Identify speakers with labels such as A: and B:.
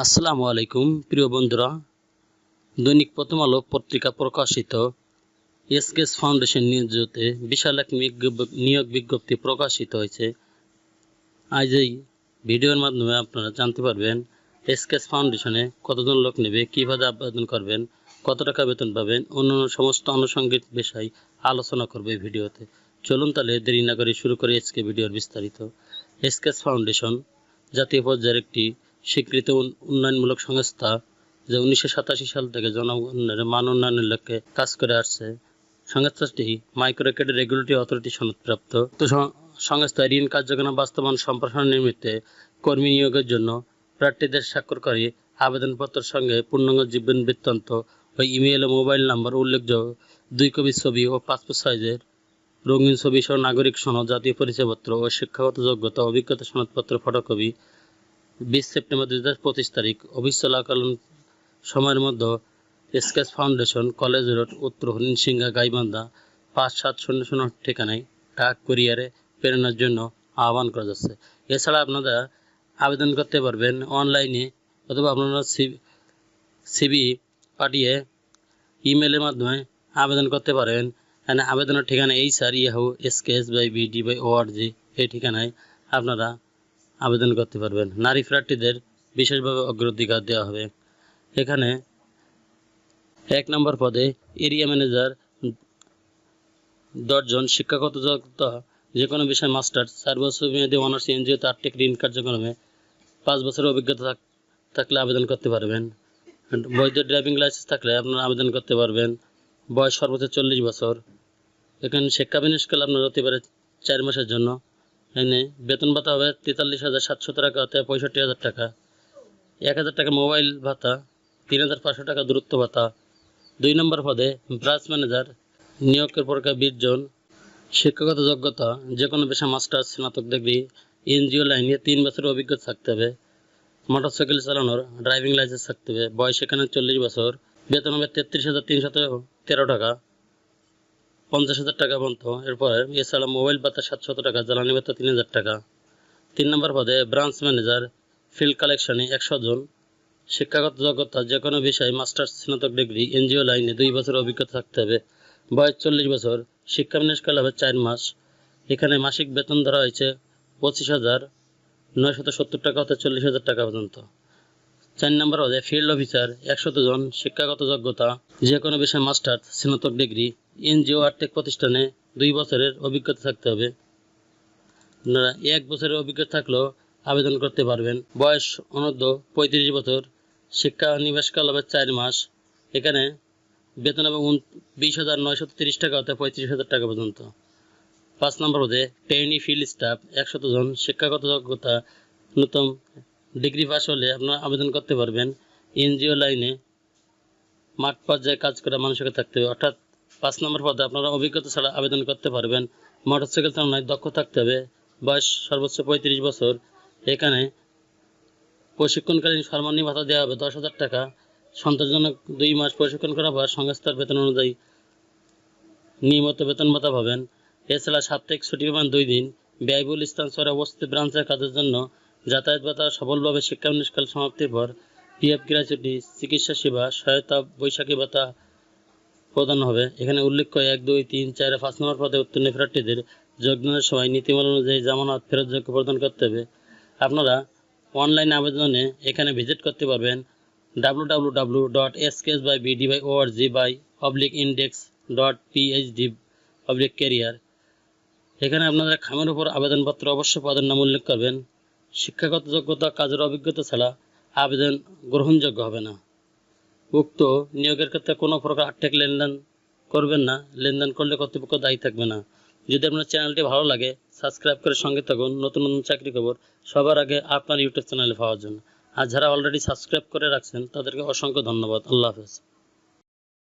A: আসসালামু আলাইকুম প্রিয় বন্ধুরা, দৈনিক প্রথম আলো পত্রিকা প্রকাশিত এসকেএস ফাউন্ডেশন নিউজতে বিশাল এক নিয়োগ বিজ্ঞপ্তি প্রকাশিত হয়েছে। আজ এই ভিডিওর মাধ্যমে আপনারা জানতে পারবেন এসকেএস ফাউন্ডেশনে কতজন লোক নেবে, কীভাবে আবেদন করবেন, কত টাকা বেতন পাবেন, অন্যান্য সমস্ত আনুষঙ্গিক বিষয় আলোচনা করবে এই ভিডিওতে। চলুন তাহলে দেরি না করে শুরু করে আজকে ভিডিওর বিস্তারিত। এসকেএস ফাউন্ডেশন জাতীয় পর্যায়ের একটি স্বীকৃত উন্নয়নমূলক সংস্থা, যা 1987 সাল থেকে জনগণের মান উন্নয়নের লক্ষ্যে কাজ করে আসছে। সংস্থাটি মাইক্রো ক্রেডিট রেগুলেটরি অথরিটি সনদপ্রাপ্ত। সংস্থা ঋণ কার্যক্রম বাস্তবায়ন সম্প্রসারণ নিমিত্তে কর্মী নিয়োগের জন্য প্রার্থীদের স্বাক্ষরকারী আবেদনপত্রের সঙ্গে পূর্ণাঙ্গ জীবন বৃত্তান্ত ও ইমেইল ও মোবাইল নাম্বার উল্লেখযোগ্য 2 কপি ছবি ও পাসপোর্ট সাইজের রঙিন ছবি সহ নাগরিক সনদ, জাতীয় পরিচয়পত্র ও শিক্ষাগত যোগ্যতা অভিজ্ঞতা সনদপত্র ফটোকপি 20 সেপ্টেম্বর 2025 তারিখ অফিস চলাকালীন সময়ের মধ্যে এসকেএস ফাউন্ডেশন, কলেজ রোড, উত্তর হরিণশিঙ্গা, গাইবান্ধা 5700 ঠিকানায় ডাক কুরিয়ারে প্রেরণের জন্য আহ্বান করা যাচ্ছে। এছাড়া আপনারা আবেদন করতে পারবেন অনলাইনে, অথবা আপনারা সিভি পাঠিয়ে ইমেলের মাধ্যমে আবেদন করতে পারেন। এখানে আবেদনের ঠিকানা hr@skes.bd.org এই ঠিকানায় আপনারা আবেদন করতে পারবেন। নারী প্রার্থীদের বিশেষভাবে অগ্রাধিকার দেওয়া হবে। এখানে 1 নম্বর পদে এরিয়া ম্যানেজার 10 জন, শিক্ষাগত যোগ্যতা যে কোনো বিষয় মাস্টার্স, 4 বছর মেয়াদী অনার্স এনজিওতে আর্থিক ঋণ কার্যক্রমে 5 বছরের অভিজ্ঞতা থাকলে আবেদন করতে পারবেন। বৈধ ড্রাইভিং লাইসেন্স থাকলে আপনারা আবেদন করতে পারবেন। বয়স সর্বোচ্চ 40 বছর। এখানে শিক্ষা বিনিয়োগকাল আপনার হতে পারে 4 মাসের জন্য। এনে বেতন ভাতা হবে 43,700 টাকা হতে 65,000 টাকা। 1,000 টাকা মোবাইল ভাতা, 3,500 টাকা দূরত্ব ভাতা। 2 নম্বর পদে ব্রাঞ্চ ম্যানেজার, নিয়োগের পরীক্ষা 20 জন, শিক্ষাগত যোগ্যতা যে কোনো বিষয় মাস্টার্স, স্নাতক ডিগ্রি, এনজিও লাইনে 3 বছরের অভিজ্ঞতা থাকতে হবে। মোটরসাইকেল চালানোর ড্রাইভিং লাইসেন্স থাকতে হবে। বয়স এখানে 40 বছর। বেতন হবে 33,313 টাকা, 50,000 টাকা পর্যন্ত। এরপরে এছাড়া মোবাইল ভাতা 700 টাকা, জ্বালানি ভাতা 3,000 টাকা। 3 নম্বর পদে ব্রাঞ্চ ম্যানেজার, ফিল্ড কালেকশনে 100 জন, শিক্ষাগত যোগ্যতা যে কোনো বিষয়ে মাস্টার্স, স্নাতক ডিগ্রি, এনজিও লাইনে 2 বছরের অভিজ্ঞতা থাকতে হবে। বয়স 40 বছর। শিক্ষা বিনিয়োগকাল হবে 4 মাস। এখানে মাসিক বেতন ধরা হয়েছে 25,970 টাকা হতে 40,000 টাকা পর্যন্ত। 4 নম্বর পদে ফিল্ড অফিসার 100 জন, শিক্ষাগত যোগ্যতা যে কোনো বিষয়ে মাস্টার্স, স্নাতক ডিগ্রি, এনজিও আর্থিক প্রতিষ্ঠানে 2 বছরের অভিজ্ঞতা থাকতে হবে। আপনারা 1 বছরের অভিজ্ঞতা থাকলেও আবেদন করতে পারবেন। বয়স অনূর্ধ্ব 35 বছর। শিক্ষা নিবাসকাল হবে 4 মাস। এখানে বেতন হবে 20,930 টাকা হতে 35,000 টাকা পর্যন্ত। 5 নম্বর পদে ট্রেনি ফিল্ড স্টাফ 100 জন, শিক্ষাগত যোগ্যতা ন্যূনতম ডিগ্রি পাস হলে আপনারা আবেদন করতে পারবেন। এনজিও লাইনে মাঠ পর্যায়ে কাজ করা মানুষকে থাকতে হবে। অর্থাৎ 5 নম্বর পদে আপনারা অভিজ্ঞতা ছাড়া আবেদন করতে পারবেন। মোটরসাইকেল চালানোয় দক্ষ থাকতে হবে। বয়স সর্বোচ্চ 35 বছর। এখানে প্রশিক্ষণকালীন সম্মানী ভাতা দেওয়া হবে 10,000 টাকা। সন্তোষজনক 2 মাস প্রশিক্ষণ করার পর সংস্থার বেতন অনুযায়ী নিয়মিত বেতন ভাতা পাবেন। এছাড়া সাপ্তাহিক ছুটি পাবেন 2 দিন। ব্যয়বহুল স্থান শহরে অবস্থিত ব্রাঞ্চের কাজের জন্য যাতায়াত ভাতা সফলভাবে শিক্ষা বিনিয়োগকাল সমাপ্তির পর পিএফ গ্র্যাচুইটি, চিকিৎসা সেবা সহায়তা, বৈশাখী ভাতা প্রদান হবে। এখানে উল্লেখ্য 1, 2, 3, 4, 5 নম্বর পদে উত্তীর্ণ প্রার্থীদের যোগদানের সময় নীতিমালা অনুযায়ী জামানত ফেরতযোগ্য প্রদান করতে হবে। আপনারা অনলাইন আবেদনে এখানে ভিজিট করতে পারবেন www.skes.bdy.org/index.phd/career। এখানে আপনারা খামের উপর আবেদনপত্র অবশ্যই পদের নাম উল্লেখ করবেন। শিক্ষাগত যোগ্যতা, কাজের অভিজ্ঞতা ছাড়া আবেদন গ্রহণযোগ্য হবে না। উক্ত নিয়োগের ক্ষেত্রে কোনো প্রকার আর্থিক লেনদেন করবেন না। লেনদেন করলে কর্তৃপক্ষ দায়ী থাকবে না। যদি আপনার চ্যানেলটি ভালো লাগে সাবস্ক্রাইব করে সঙ্গে থাকুন নতুন নতুন চাকরি খবর সবার আগে আপনার ইউটিউব চ্যানেলে পাওয়ার জন্য। আর যারা অলরেডি সাবস্ক্রাইব করে রাখছেন তাদেরকে অসংখ্য ধন্যবাদ। আল্লাহ হাফেজ।